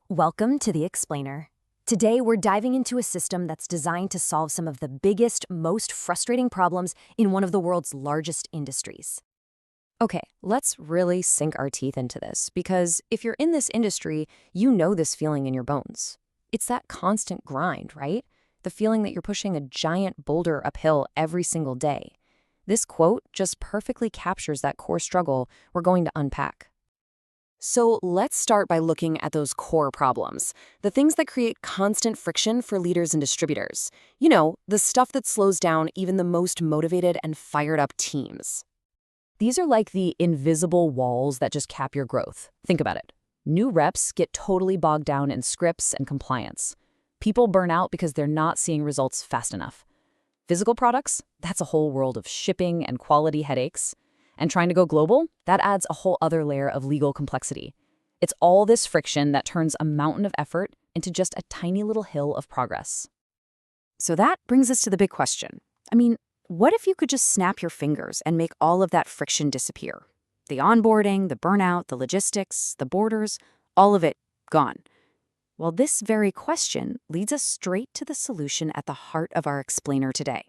Welcome to The Explainer. Today, we're diving into a system that's designed to solve some of the biggest, most frustrating problems in one of the world's largest industries. Okay, let's really sink our teeth into this, because if you're in this industry, you know this feeling in your bones. It's that constant grind, right? The feeling that you're pushing a giant boulder uphill every single day. This quote just perfectly captures that core struggle we're going to unpack. So let's start by looking at those core problems, the things that create constant friction for leaders and distributors. You know, the stuff that slows down even the most motivated and fired up teams. These are like the invisible walls that just cap your growth. Think about it. New reps get totally bogged down in scripts and compliance. People burn out because they're not seeing results fast enough. Physical products, that's a whole world of shipping and quality headaches. And trying to go global, that adds a whole other layer of legal complexity. It's all this friction that turns a mountain of effort into just a tiny little hill of progress. So that brings us to the big question. What if you could just snap your fingers and make all of that friction disappear? The onboarding, the burnout, the logistics, the borders, all of it gone. Well, this very question leads us straight to the solution at the heart of our explainer today.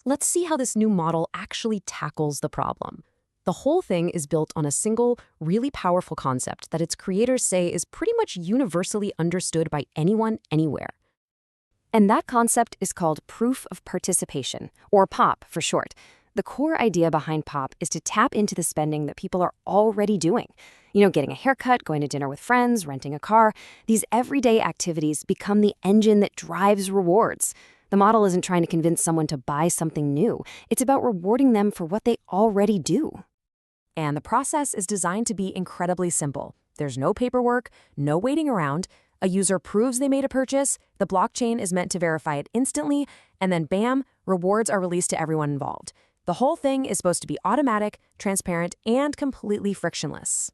Let's see how this new model actually tackles the problem. The whole thing is built on a single, really powerful concept that its creators say is pretty much universally understood by anyone, anywhere. And that concept is called proof of participation, or POP for short. The core idea behind POP is to tap into the spending that people are already doing. You know, getting a haircut, going to dinner with friends, renting a car. These everyday activities become the engine that drives rewards. The model isn't trying to convince someone to buy something new. It's about rewarding them for what they already do. And the process is designed to be incredibly simple. There's no paperwork, no waiting around. A user proves they made a purchase, the blockchain is meant to verify it instantly, and then bam, rewards are released to everyone involved. The whole thing is supposed to be automatic, transparent, and completely frictionless.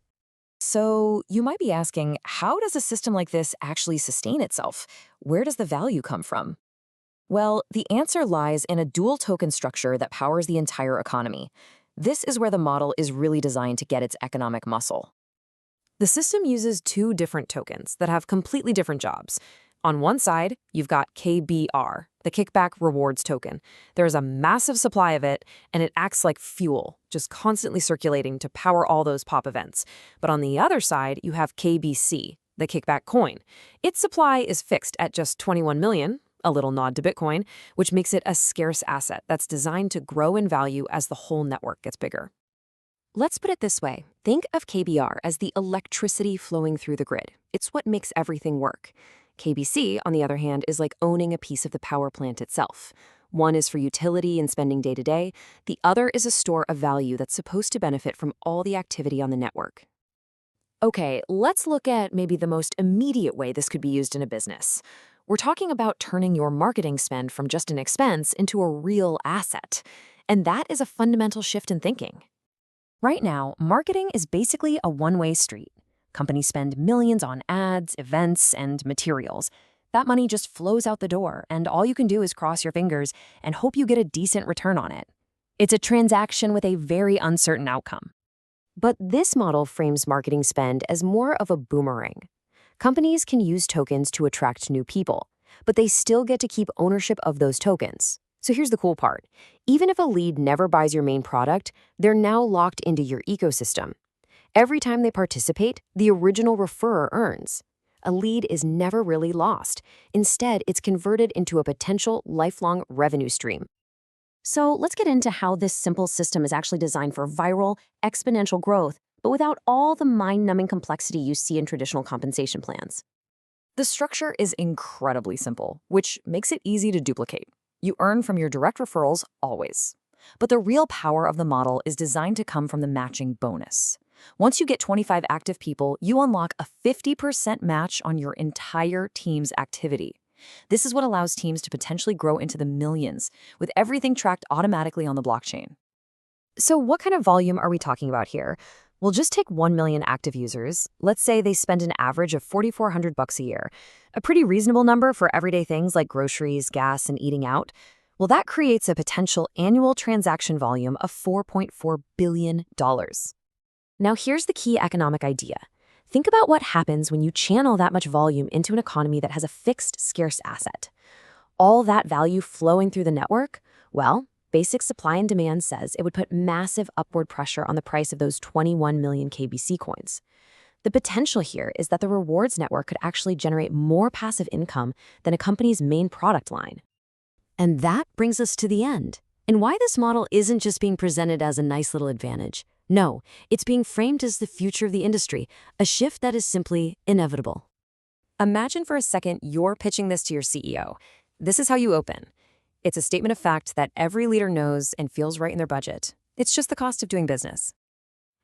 So you might be asking, how does a system like this actually sustain itself? Where does the value come from? Well, the answer lies in a dual token structure that powers the entire economy. This is where the model is really designed to get its economic muscle. The system uses two different tokens that have completely different jobs. On one side, you've got KBR, the Kickback Rewards token. There's a massive supply of it, and it acts like fuel, just constantly circulating to power all those pop events. But on the other side, you have KBC, the Kickback coin. Its supply is fixed at just 21 million, a little nod to Bitcoin, which makes it a scarce asset that's designed to grow in value as the whole network gets bigger. Let's put it this way. Think of KBR as the electricity flowing through the grid. It's what makes everything work. KBC, on the other hand, is like owning a piece of the power plant itself. One is for utility and spending day to day. The other is a store of value that's supposed to benefit from all the activity on the network. Okay, let's look at maybe the most immediate way this could be used in a business. We're talking about turning your marketing spend from just an expense into a real asset. And that is a fundamental shift in thinking. Right now, marketing is basically a one-way street. Companies spend millions on ads, events, and materials. That money just flows out the door, and all you can do is cross your fingers and hope you get a decent return on it. It's a transaction with a very uncertain outcome. But this model frames marketing spend as more of a boomerang. Companies can use tokens to attract new people, but they still get to keep ownership of those tokens. So here's the cool part. Even if a lead never buys your main product, they're now locked into your ecosystem. Every time they participate, the original referrer earns. A lead is never really lost. Instead, it's converted into a potential lifelong revenue stream. So let's get into how this simple system is actually designed for viral, exponential growth, but without all the mind-numbing complexity you see in traditional compensation plans. The structure is incredibly simple, which makes it easy to duplicate. You earn from your direct referrals always. But the real power of the model is designed to come from the matching bonus. Once you get 25 active people, you unlock a 50% match on your entire team's activity. This is what allows teams to potentially grow into the millions, with everything tracked automatically on the blockchain. So what kind of volume are we talking about here? Well, just take 1 million active users. Let's say they spend an average of $4,400 a year, a pretty reasonable number for everyday things like groceries, gas, and eating out. Well, that creates a potential annual transaction volume of $4.4 billion. Now, here's the key economic idea. Think about what happens when you channel that much volume into an economy that has a fixed, scarce asset. All that value flowing through the network? Well, basic supply and demand says it would put massive upward pressure on the price of those 21 million KBC coins. The potential here is that the rewards network could actually generate more passive income than a company's main product line. And that brings us to the end, and why this model isn't just being presented as a nice little advantage. No, it's being framed as the future of the industry, a shift that is simply inevitable. Imagine for a second you're pitching this to your CEO. This is how you open. It's a statement of fact that every leader knows and feels right in their budget. It's just the cost of doing business.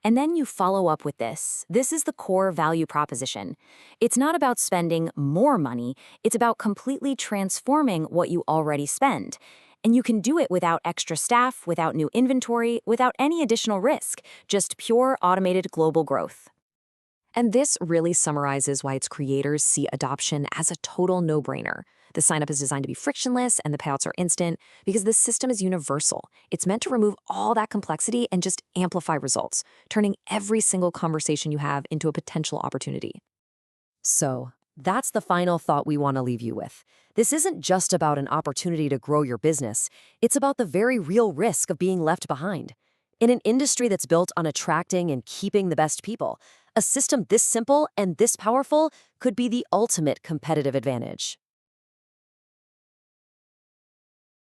And then you follow up with this. This is the core value proposition. It's not about spending more money. It's about completely transforming what you already spend. And you can do it without extra staff, without new inventory, without any additional risk, just pure automated global growth. And this really summarizes why its creators see adoption as a total no-brainer. The sign-up is designed to be frictionless and the payouts are instant because this system is universal. It's meant to remove all that complexity and just amplify results, turning every single conversation you have into a potential opportunity. So, that's the final thought we want to leave you with. This isn't just about an opportunity to grow your business. It's about the very real risk of being left behind. In an industry that's built on attracting and keeping the best people, a system this simple and this powerful could be the ultimate competitive advantage.